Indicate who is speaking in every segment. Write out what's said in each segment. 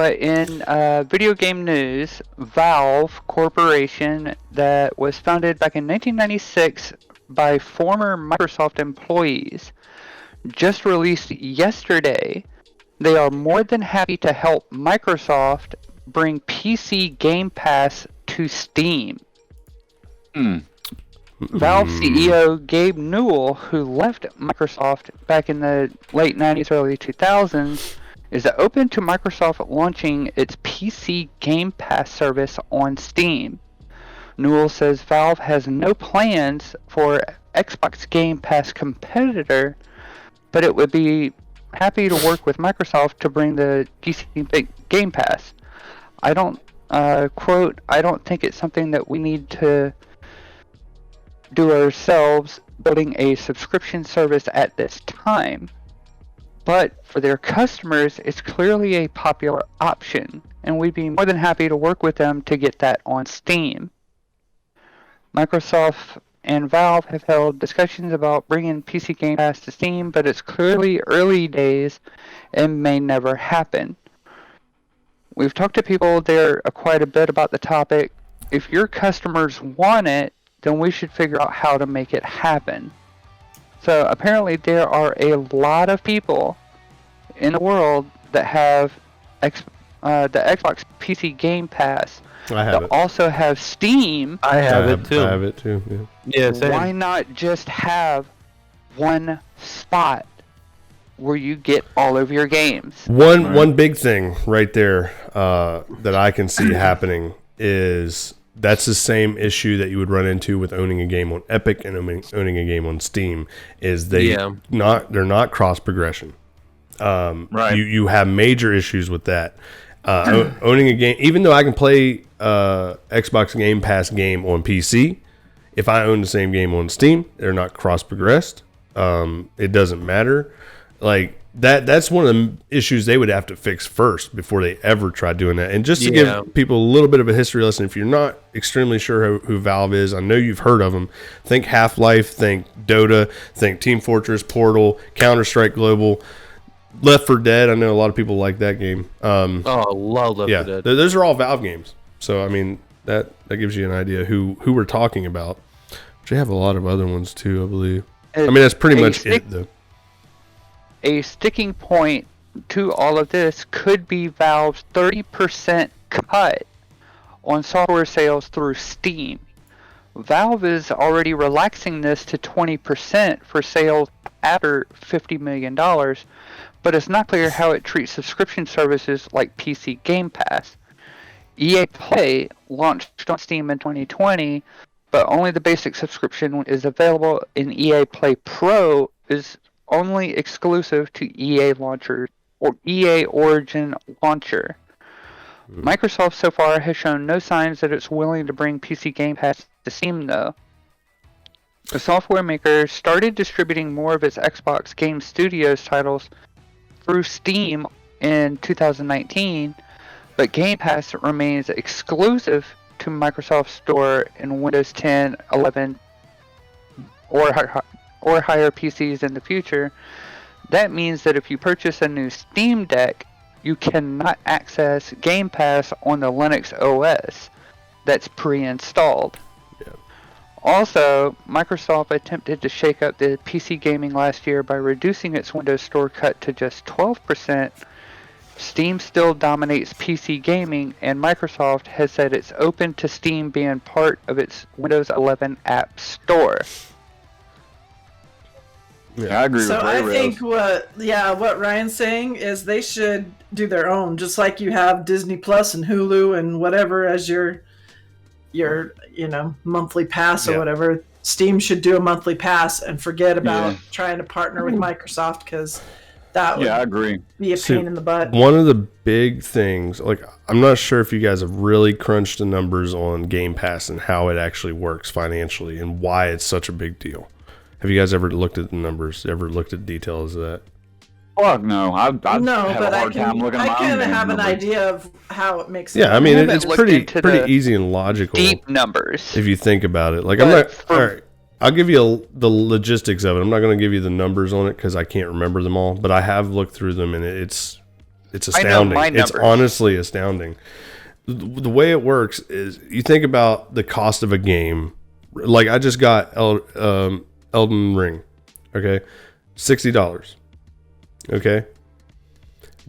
Speaker 1: But in video game news, Valve Corporation, that was founded back in 1996 by former Microsoft employees, just released yesterday. They are more than happy to help Microsoft bring PC Game Pass to Steam. Valve CEO Gabe Newell, who left Microsoft back in the late 90s, early 2000s, is open to Microsoft launching its PC Game Pass service on Steam. Newell says Valve has no plans for Xbox Game Pass competitor, but it would be happy to work with Microsoft to bring the PC Game Pass. I don't, quote, I don't think it's something that we need to do ourselves, building a subscription service at this time. But for their customers, it's clearly a popular option, and we'd be more than happy to work with them to get that on Steam. Microsoft and Valve have held discussions about bringing PC Game Pass to Steam, but it's clearly early days and may never happen. We've talked to people there quite a bit about the topic. If your customers want it, then we should figure out how to make it happen. So apparently there are a lot of people in the world that have the Xbox PC Game Pass.
Speaker 2: I have it.
Speaker 1: Also have Steam.
Speaker 3: I have it too.
Speaker 2: I have it too.
Speaker 3: Yeah. Same.
Speaker 1: Why not just have one spot where you get all of your games?
Speaker 2: One big thing right there that I can see happening is that's the same issue that you would run into with owning a game on Epic and owning a game on Steam. Is they're not cross progression.
Speaker 3: Right.
Speaker 2: You have major issues with that. Owning a game, even though I can play Xbox Game Pass game on PC, if I own the same game on Steam, they're not cross progressed. It doesn't matter. Like that's one of the issues they would have to fix first before they ever try doing that. And just to give people a little bit of a history lesson, if you're not extremely sure who Valve is, I know you've heard of them. Think Half-Life, think Dota, think Team Fortress, Portal, Counter-Strike Global, Left 4 Dead. I know a lot of people like that game.
Speaker 3: I love Left 4 Dead.
Speaker 2: Those are all Valve games. So I mean that gives you an idea who we're talking about. But they have a lot of other ones too, I believe. I mean that's pretty much it though.
Speaker 1: A sticking point to all of this could be Valve's 30% cut on software sales through Steam. Valve is already relaxing this to 20% for sales after $50 million, but it's not clear how it treats subscription services like PC Game Pass. EA Play launched on Steam in 2020, but only the basic subscription is available, and EA Play Pro is only exclusive to EA launchers or EA Origin launcher. Microsoft so far has shown no signs that it's willing to bring PC Game Pass to Steam though. The software maker started distributing more of its Xbox Game Studios titles through Steam in 2019, but Game Pass remains exclusive to Microsoft Store in Windows 10, 11, or higher PCs in the future. That means that if you purchase a new Steam Deck, you cannot access Game Pass on the Linux OS that's pre-installed.
Speaker 2: Yeah.
Speaker 1: Also, Microsoft attempted to shake up the PC gaming last year by reducing its Windows Store cut to just 12%. Steam still dominates PC gaming, and Microsoft has said it's open to Steam being part of its Windows 11 App Store.
Speaker 4: Yeah, I agree with
Speaker 5: I think what Ryan's saying is they should do their own, just like you have Disney Plus and Hulu and whatever as your monthly pass or whatever. Steam should do a monthly pass and forget about trying to partner with Microsoft, because that would
Speaker 4: I agree.
Speaker 5: be a pain in the butt.
Speaker 2: One of the big things, like I'm not sure if you guys have really crunched the numbers on Game Pass and how it actually works financially and why it's such a big deal. Have you guys ever looked at the numbers? Ever looked at details of that?
Speaker 4: Fuck no. I have a hard time looking at my own
Speaker 5: kind of
Speaker 4: damn
Speaker 5: have an
Speaker 4: numbers.
Speaker 5: idea of how it makes
Speaker 2: Yeah,
Speaker 5: sense.
Speaker 2: I mean it's
Speaker 1: looked
Speaker 2: pretty
Speaker 1: into
Speaker 2: easy and logical
Speaker 1: Deep numbers.
Speaker 2: if you think about it. Like
Speaker 1: But
Speaker 2: I'm not.
Speaker 1: for-
Speaker 2: All right, I'll give you the logistics of it. I'm not going to give you the numbers on it because I can't remember them all. But I have looked through them, and it's It's astounding.
Speaker 1: I know my
Speaker 2: It's
Speaker 1: numbers.
Speaker 2: honestly astounding. The way it works is you think about the cost of a game. Like I just got Elden Ring, okay, $60, okay.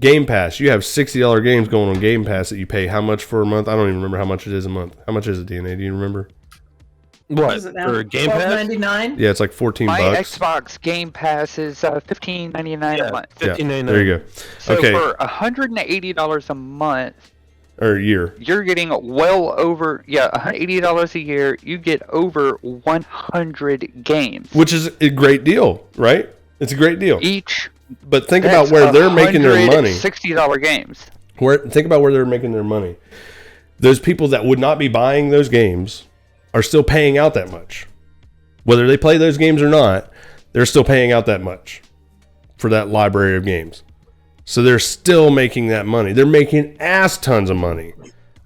Speaker 2: Game Pass, you have $60 games going on Game Pass that you pay how much for a month? I don't even remember how much it is a month. How much is it, DNA? Do you remember?
Speaker 3: What
Speaker 5: Is it now?
Speaker 3: for Game Pass?
Speaker 5: $12.99?
Speaker 2: Yeah, it's like $14.
Speaker 1: My Xbox Game Pass is $15.99 a month.
Speaker 2: Yeah,
Speaker 3: $15.99.
Speaker 2: there you go.
Speaker 1: So
Speaker 2: Okay,
Speaker 1: for $180 a month,
Speaker 2: or a year.
Speaker 1: you're getting well over $180 a year. You get over 100 games.
Speaker 2: Which is a great deal, right? It's a great deal.
Speaker 1: Each.
Speaker 2: But think about where they're making their money.
Speaker 1: $60 games.
Speaker 2: Think about where they're making their money. Those people that would not be buying those games are still paying out that much. Whether they play those games or not, they're still paying out that much for that library of games. So they're still making that money. They're making ass tons of money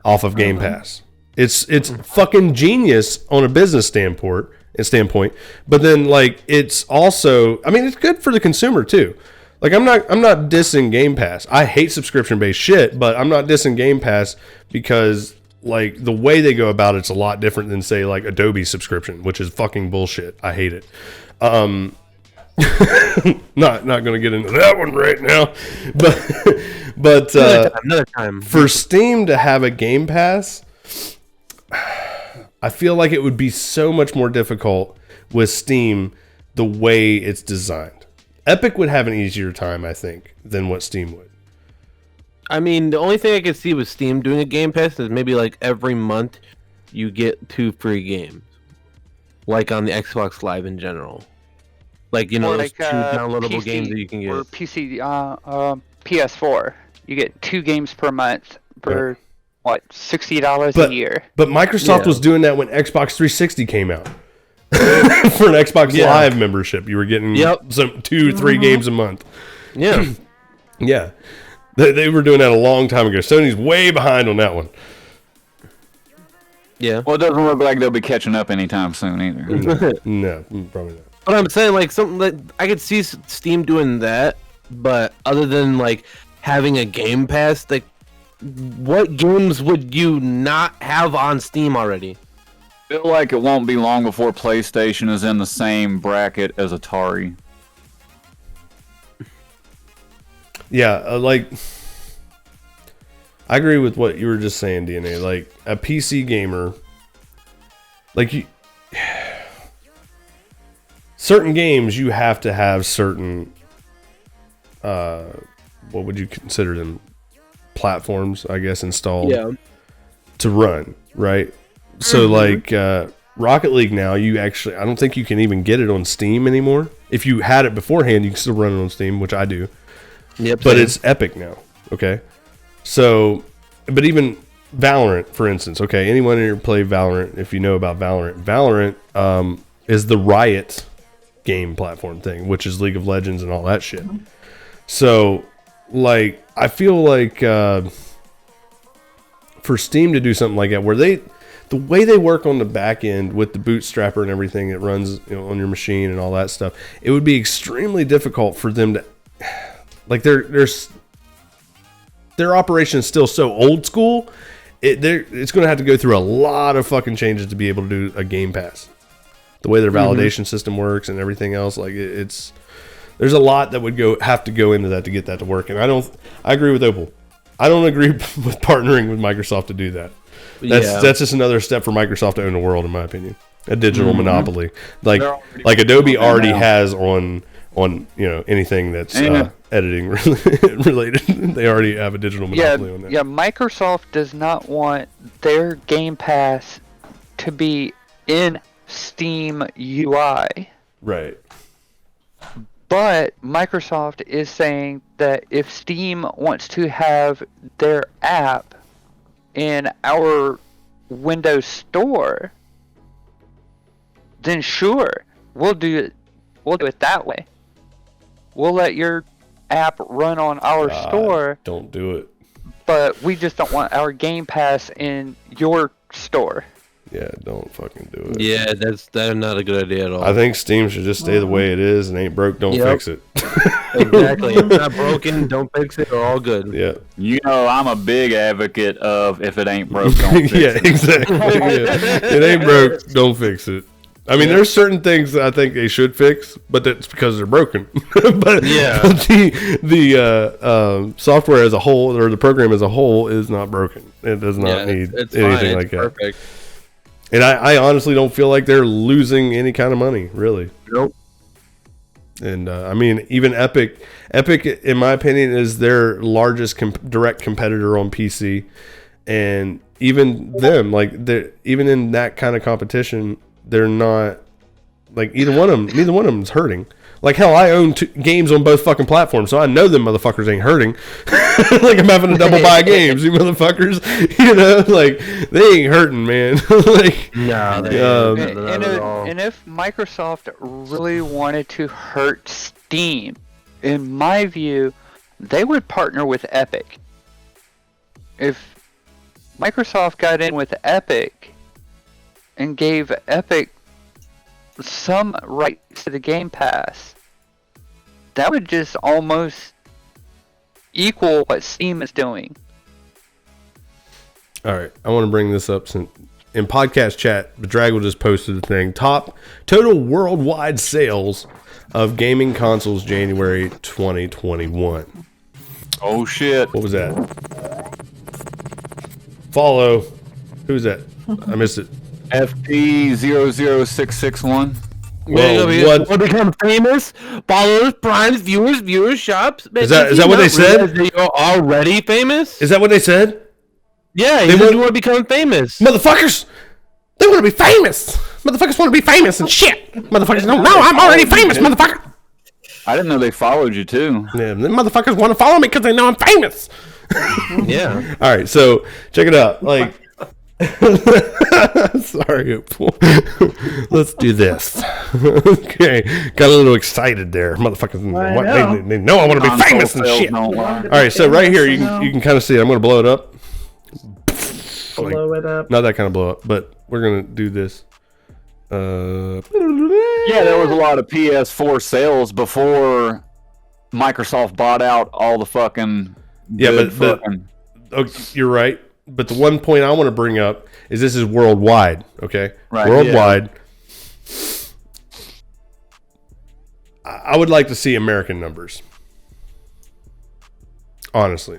Speaker 2: off of Game Pass. It's fucking genius on a business standpoint. But then like it's also, I mean, it's good for the consumer too. Like I'm not dissing Game Pass. I hate subscription based shit, but I'm not dissing Game Pass because like the way they go about it's a lot different than say like Adobe subscription, which is fucking bullshit. I hate it. Not going to get into that one right now, but
Speaker 3: Another time.
Speaker 2: for Steam to have a Game Pass, I feel like it would be so much more difficult with Steam the way it's designed. Epic would have an easier time, I think, than what Steam would.
Speaker 3: I mean, the only thing I could see with Steam doing a Game Pass is maybe like every month you get 2 free games, like on the Xbox Live in general. Like, you know,
Speaker 1: Or
Speaker 3: those 2 downloadable games that you can get.
Speaker 1: Or PC, PS4. You get 2 games per month for, $60 a year.
Speaker 2: But Microsoft was doing that when Xbox 360 came out. For an Xbox Live membership, you were getting some 2-3 games a month.
Speaker 3: Yeah.
Speaker 2: Yeah. They were doing that a long time ago. Sony's way behind on that one.
Speaker 3: Yeah.
Speaker 4: Well, it doesn't look like they'll be catching up anytime soon either.
Speaker 2: No, probably not.
Speaker 3: But I'm saying, like, something that I could see Steam doing that, but other than, like, having a Game Pass, like, what games would you not have on Steam already?
Speaker 4: I feel like it won't be long before PlayStation is in the same bracket as Atari.
Speaker 2: Yeah, like, I agree with what you were just saying, DNA. Like, a PC gamer, like, certain games you have to have certain, what would you consider them? Platforms, I guess, installed to run, right? So, like, Rocket League now, I don't think you can even get it on Steam anymore. If you had it beforehand, you can still run it on Steam, which I do.
Speaker 3: Yep.
Speaker 2: But it's Epic now, okay? So, but even Valorant, for instance, okay? Anyone here play Valorant, if you know about Valorant is the Riot game platform thing, which is League of Legends and all that shit. So, like, I feel like for Steam to do something like that, where the way they work on the back end with the bootstrapper and everything that runs, you know, on your machine and all that stuff, it would be extremely difficult for them to, like, their operation is still so old school. It's going to have to go through a lot of fucking changes to be able to do a Game Pass. The way their validation system works and everything else, like there's a lot that would have to go into that to get that to work. And I agree with Opal. I don't agree with partnering with Microsoft to do that. That's just another step for Microsoft to own the world, in my opinion. A digital monopoly, like Adobe already has on anything that's editing related. They already have a digital monopoly on that.
Speaker 1: Yeah, Microsoft does not want their Game Pass to be in Steam UI.
Speaker 2: Right.
Speaker 1: But Microsoft is saying that if Steam wants to have their app in our Windows Store, then sure, we'll do it. We'll do it that way. We'll let your app run on our store.
Speaker 2: Don't do it.
Speaker 1: But we just don't want our Game Pass in your store.
Speaker 2: Yeah, don't fucking do it.
Speaker 3: Yeah, that's not a good idea at all.
Speaker 2: I think Steam should just stay the way it is and ain't broke, don't
Speaker 3: Yep.
Speaker 2: fix it.
Speaker 3: Exactly. If it's not broken, don't fix it. We're all good.
Speaker 2: Yeah.
Speaker 4: You know, I'm a big advocate of if it ain't broke, don't fix
Speaker 2: Yeah,
Speaker 4: it.
Speaker 2: exactly. Yeah. It ain't broke, don't fix it. I mean, there's certain things that I think they should fix, but that's because they're broken. but
Speaker 3: Yeah.
Speaker 2: but the software as a whole, or the program as a whole, is not broken. It does not need
Speaker 3: it's
Speaker 2: anything
Speaker 3: fine.
Speaker 2: like
Speaker 3: It's
Speaker 2: that.
Speaker 3: perfect.
Speaker 2: And I honestly don't feel like they're losing any kind of money, really.
Speaker 3: Nope.
Speaker 2: And I mean, even Epic, in my opinion, is their largest direct competitor on PC. And even them, like, even in that kind of competition, they're not like neither one of them is hurting. Like, hell, I own games on both fucking platforms, so I know them motherfuckers ain't hurting. Like, I'm having to double buy games, you motherfuckers. You know, like, they ain't hurting, man. Like,
Speaker 3: No, they not at all.
Speaker 1: And if Microsoft really wanted to hurt Steam, in my view, they would partner with Epic. If Microsoft got in with Epic and gave Epic some rights to the Game Pass, that would just almost equal what Steam is doing.
Speaker 2: all right, I want to bring this up since in podcast chat, Bedraggle just posted the thing. Top total worldwide sales of gaming consoles January 2021.
Speaker 4: Oh, shit.
Speaker 2: What was that? Follow. Who's that? I missed it.
Speaker 4: FP00661.
Speaker 2: Well,
Speaker 3: What? Want to become famous? Followers, primes, viewers, shops.
Speaker 2: Is that what they said?
Speaker 3: You're already famous?
Speaker 2: Is that what they said?
Speaker 3: Yeah,
Speaker 2: They
Speaker 3: you
Speaker 2: want-
Speaker 3: want to become famous.
Speaker 2: Motherfuckers! They want to be famous! Motherfuckers want to be famous and shit! Motherfuckers don't know I'm already famous, motherfucker!
Speaker 4: I didn't know they followed you, too.
Speaker 2: Yeah, them motherfuckers want to follow me because they know I'm famous!
Speaker 3: Yeah.
Speaker 2: Alright, so, check it out. Like, sorry, Opal. Let's do this. Okay, got a little excited there. Motherfuckers, they know I want to be
Speaker 4: Console
Speaker 2: famous and
Speaker 4: sales
Speaker 2: shit.
Speaker 4: don't lie.
Speaker 2: Alright, so right here, you can kind of see it. I'm going to blow it up.
Speaker 5: Blow it up.
Speaker 2: Not that kind of blow up, but we're going to do this.
Speaker 4: Yeah, there was a lot of PS4 sales before Microsoft bought out all the fucking
Speaker 2: Yeah,
Speaker 4: good
Speaker 2: but
Speaker 4: fucking...
Speaker 2: okay, you're right. But the one point I want to bring up is this is worldwide, okay?
Speaker 4: Right,
Speaker 2: Worldwide. I would like to see American numbers. Honestly.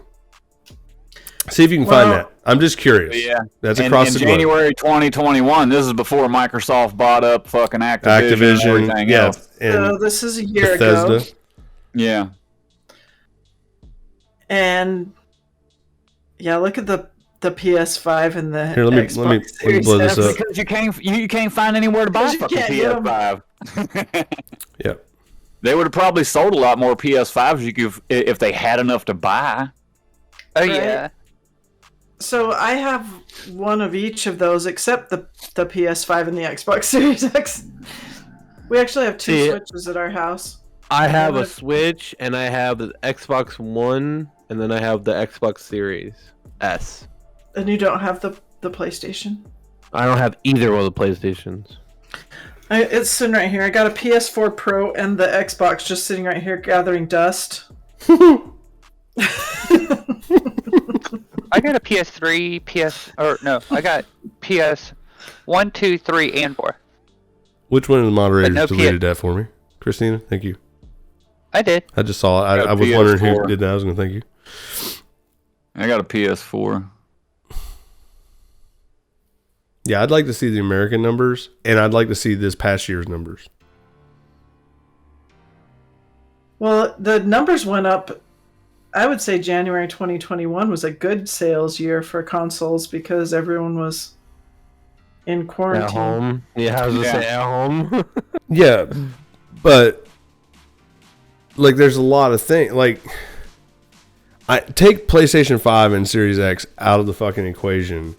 Speaker 2: See if you can find that. I'm just curious.
Speaker 4: Yeah.
Speaker 2: That's
Speaker 4: in
Speaker 2: across the globe.
Speaker 4: January 2021, this is before Microsoft bought up fucking Activision and
Speaker 2: Activision,
Speaker 4: everything
Speaker 2: yeah.
Speaker 4: else.
Speaker 5: So
Speaker 2: And
Speaker 5: this is a year ago,
Speaker 2: Bethesda.
Speaker 4: Yeah.
Speaker 5: and yeah, look at the PS5 and the
Speaker 2: Here, let me
Speaker 5: Xbox Series
Speaker 2: blow this
Speaker 5: X.
Speaker 2: up.
Speaker 4: Because you can't find anywhere to buy
Speaker 5: Because you
Speaker 4: fucking
Speaker 5: can't get 'em.
Speaker 4: PS5.
Speaker 2: Yeah.
Speaker 4: They would have probably sold a lot more PS5s if they had enough to buy.
Speaker 1: Oh
Speaker 5: Right.
Speaker 1: yeah.
Speaker 5: So I have one of each of those, except the PS5 and the Xbox Series X. We actually have two
Speaker 3: See,
Speaker 5: Switches at our house.
Speaker 3: I have a
Speaker 5: What?
Speaker 3: Switch, and I have the Xbox One, and then I have the Xbox Series S.
Speaker 5: And you don't have the PlayStation?
Speaker 3: I don't have either of the PlayStations.
Speaker 5: It's sitting right here. I got a PS4 Pro and the Xbox just sitting right here gathering dust.
Speaker 1: I got a PS3, I got PS 1, 2, 3, and 4.
Speaker 2: Which one of the moderators
Speaker 1: no
Speaker 2: deleted that for me? Christina, thank you.
Speaker 1: I did.
Speaker 2: I just saw it.
Speaker 4: Got
Speaker 2: I was wondering who
Speaker 4: PS4.
Speaker 2: did that. I was going to thank you.
Speaker 4: I got a PS4.
Speaker 2: Yeah, I'd like to see the American numbers, and I'd like to see this past year's numbers.
Speaker 5: Well, the numbers went up. I would say January 2021 was a good sales year for consoles because everyone was in
Speaker 3: At
Speaker 5: quarantine.
Speaker 3: home. Yeah, I was gonna
Speaker 4: Yeah.
Speaker 3: say at home.
Speaker 2: Yeah, but like, there's a lot of things. Like, I take PlayStation 5 and Series X out of the fucking equation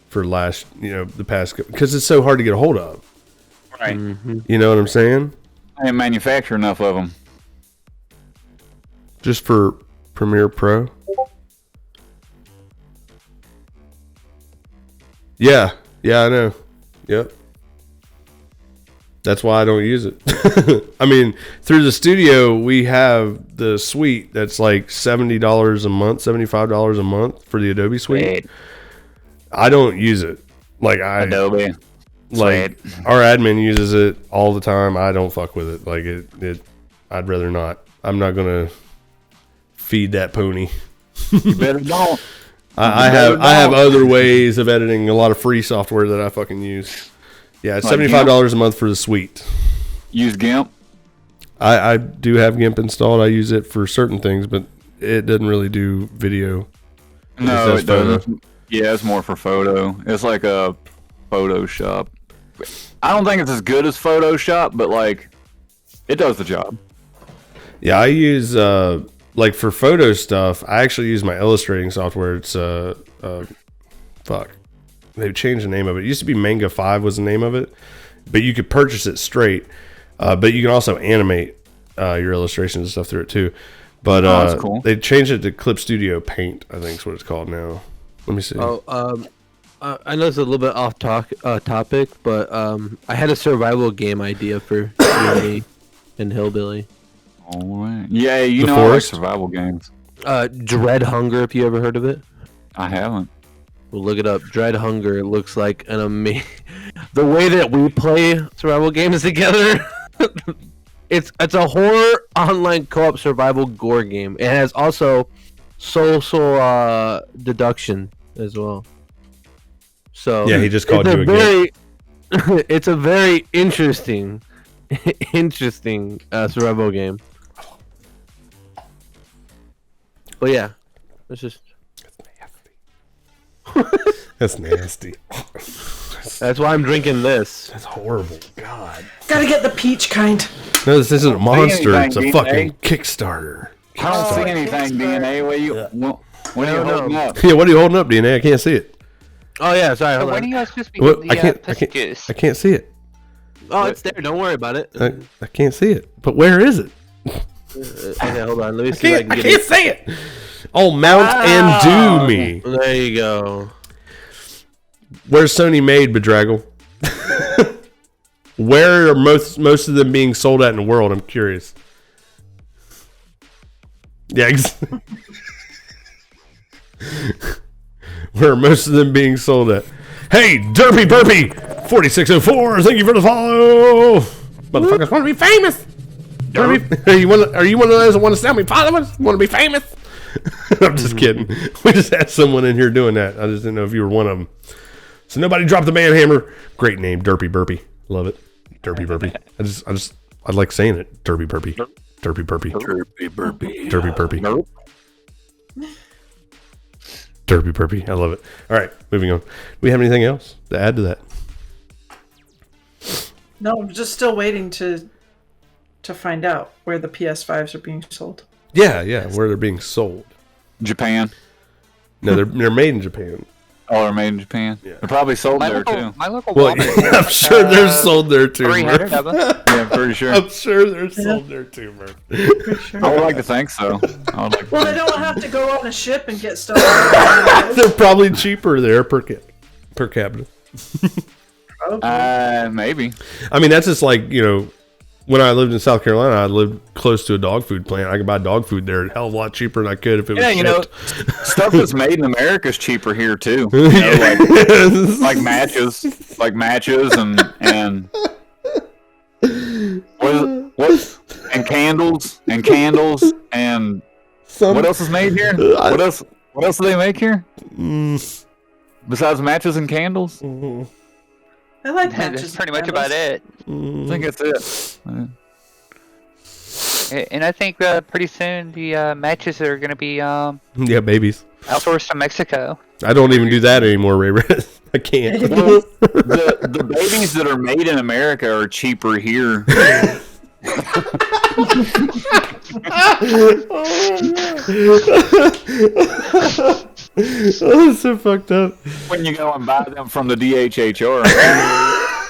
Speaker 2: for the past, because it's so hard to get a hold of.
Speaker 4: Right.
Speaker 2: You know what I'm saying?
Speaker 4: I didn't manufacture enough of them.
Speaker 2: Just for Premiere Pro. Yeah, I know. Yep. That's why I don't use it. I mean, through the studio, we have the suite that's like $70 a month, $75 a month for the Adobe suite.
Speaker 4: Sweet.
Speaker 2: I don't use it. Like
Speaker 4: Adobe.
Speaker 2: Like our admin uses it all the time. I don't fuck with it. Like it I'd rather not. I'm not gonna feed that pony.
Speaker 4: You better don't.
Speaker 2: I have other ways of editing. A lot of free software that I fucking use. Yeah, it's
Speaker 4: Like
Speaker 2: $75 a month for the suite.
Speaker 4: Use GIMP.
Speaker 2: I do have GIMP installed. I use it for certain things, but it doesn't really do video.
Speaker 4: No,
Speaker 2: does
Speaker 4: it doesn't. Yeah, it's more for photo. It's like a Photoshop. I don't think it's as good as Photoshop, but like, it does the job.
Speaker 2: Yeah, I use like for photo stuff. I actually use my illustrating software. It's fuck. They've changed the name of it. It used to be Manga 5 was the name of it, but you could purchase it straight. But you can also animate your illustrations and stuff through it too. But
Speaker 4: that's cool.
Speaker 2: They changed it to Clip Studio Paint, I think is what it's called now. Let me see.
Speaker 3: I know it's a little bit off topic, but I had a survival game idea for D&D and Hillbilly.
Speaker 4: All right. Yeah, you
Speaker 2: The
Speaker 4: know
Speaker 2: Forest?
Speaker 4: I like survival games.
Speaker 3: Dread Hunger, if you ever heard of it.
Speaker 4: I haven't.
Speaker 3: Well, look it up. Dread Hunger. It looks like an amazing. The way that we play survival games together, it's a horror online co-op survival gore game. It has also social deduction as well. So
Speaker 2: Yeah, he just called you a
Speaker 3: very, it's a very interesting survival game. But yeah, it's just.
Speaker 2: That's nasty.
Speaker 3: That's why I'm drinking this.
Speaker 2: That's horrible. God.
Speaker 5: Gotta get the peach kind.
Speaker 2: No, this isn't a monster. It's a
Speaker 4: anything,
Speaker 2: fucking
Speaker 4: DNA.
Speaker 2: Kickstarter.
Speaker 4: I don't see anything, DNA. What are you holding up?
Speaker 2: Yeah, what are you holding up, DNA? I can't see it.
Speaker 3: Oh yeah, sorry.
Speaker 1: So
Speaker 3: Hold
Speaker 1: when are
Speaker 3: on.
Speaker 1: you guys supposed to be
Speaker 2: What?
Speaker 1: getting the pussy juice?
Speaker 2: I can't see it.
Speaker 3: Oh, it's there. Don't worry about it.
Speaker 2: I can't see it. But where is it?
Speaker 3: Okay, hold on. Let me see if I can get it.
Speaker 2: see it. Oh, mount and do me.
Speaker 3: There you go.
Speaker 2: Where's Sony made, Bedraggle? Where are most of them being sold at in the world? I'm curious. Yeah. Where are most of them being sold at? Hey, Derpy Burpy 4604, thank you for the follow. Motherfuckers want to be famous. Are you one of those that want to sell me followers? Want to be famous? I'm just kidding. We just had someone in here doing that. I just didn't know if you were one of them. So nobody dropped the man hammer. Great name, Derpy Burpy. Love it. Derpy Burpy. I like saying it. Derpy Burpy. Derpy Burpy.
Speaker 4: Derpy burpy.
Speaker 2: Derpy Burpy.
Speaker 4: Nope.
Speaker 2: Derpy Burpy. I love it. All right, moving on. Do we have anything else to add to that?
Speaker 5: No, I'm just still waiting to find out where the PS5s are being sold.
Speaker 2: Yeah, where they're being sold.
Speaker 4: Japan.
Speaker 2: No, they're made in Japan.
Speaker 4: Oh, they're made in Japan.
Speaker 2: Yeah.
Speaker 4: They're probably sold there too.
Speaker 1: My local
Speaker 2: Well,
Speaker 1: Walmart.
Speaker 2: I'm sure they're sold there too,
Speaker 1: 300
Speaker 2: Murph.
Speaker 1: of them.
Speaker 4: Yeah, I'm pretty sure.
Speaker 2: I'm sure they're sold there too, Murph.
Speaker 5: For sure.
Speaker 4: I would like to think so. I would like to
Speaker 5: Well, they
Speaker 4: think
Speaker 5: don't have to go on a ship and get stuff.
Speaker 2: They're probably cheaper there per capita.
Speaker 4: maybe.
Speaker 2: I mean, that's just like, when I lived in South Carolina, I lived close to a dog food plant. I could buy dog food there a hell of a lot cheaper than I could if it was shipped.
Speaker 4: Stuff that's made in America is cheaper here too. Like matches, and what and candles and what else is made here? What else do they make here? Besides matches and candles?
Speaker 5: I like matches.
Speaker 1: That's pretty much about it.
Speaker 4: I think that's it.
Speaker 1: And I think pretty soon the matches are going to be
Speaker 2: Yeah, babies.
Speaker 1: outsourced to Mexico.
Speaker 2: I don't even do that anymore, Ray Ray. I can't.
Speaker 4: Well, the babies that are made in America are cheaper here.
Speaker 2: Oh, that's so fucked up.
Speaker 4: When you go and buy them from the DHHR.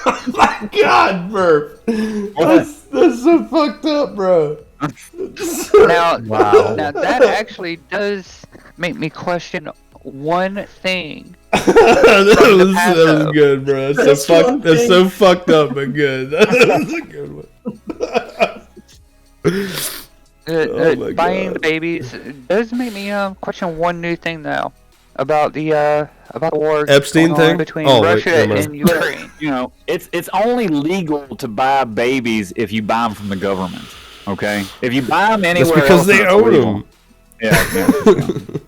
Speaker 2: Oh my God, Murph. That's so fucked up, bro.
Speaker 1: Now, now that actually does make me question one thing
Speaker 2: that was good, bro.
Speaker 5: That's
Speaker 2: That's so fucked up, but good. That was a good one. My
Speaker 1: buying
Speaker 2: God.
Speaker 1: the babies does make me question one new thing though about the war
Speaker 2: Epstein
Speaker 1: going on
Speaker 2: thing?
Speaker 1: between
Speaker 2: Oh, wait,
Speaker 1: Russia
Speaker 2: never mind.
Speaker 1: and Ukraine.
Speaker 4: You know, it's only legal to buy babies if you buy them from the government. Okay, if you buy them
Speaker 2: That's
Speaker 4: anywhere
Speaker 2: because
Speaker 4: else,
Speaker 2: they
Speaker 4: it's
Speaker 2: own
Speaker 4: illegal.
Speaker 2: them.
Speaker 4: Yeah.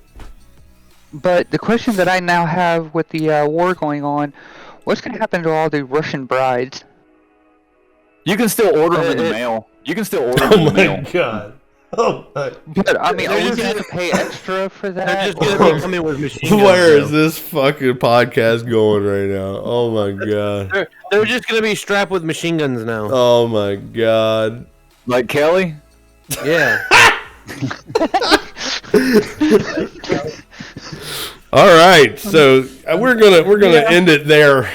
Speaker 1: But the question that I now have with the war going on, what's going to happen to all the Russian brides?
Speaker 4: You can still order them in the mail. You can still order them
Speaker 2: Oh
Speaker 4: in the
Speaker 2: my
Speaker 4: mail.
Speaker 2: God. Oh my.
Speaker 1: But I mean, are we
Speaker 3: just
Speaker 1: going to have to pay extra for
Speaker 3: They're
Speaker 1: that?
Speaker 3: just gonna be coming with machine guns.
Speaker 2: Where
Speaker 3: now.
Speaker 2: is this fucking podcast going right now? Oh my God.
Speaker 3: They're just gonna be strapped with machine guns now.
Speaker 2: Oh my God.
Speaker 4: Like Kelly.
Speaker 3: Yeah.
Speaker 2: All right, so we're gonna end it there.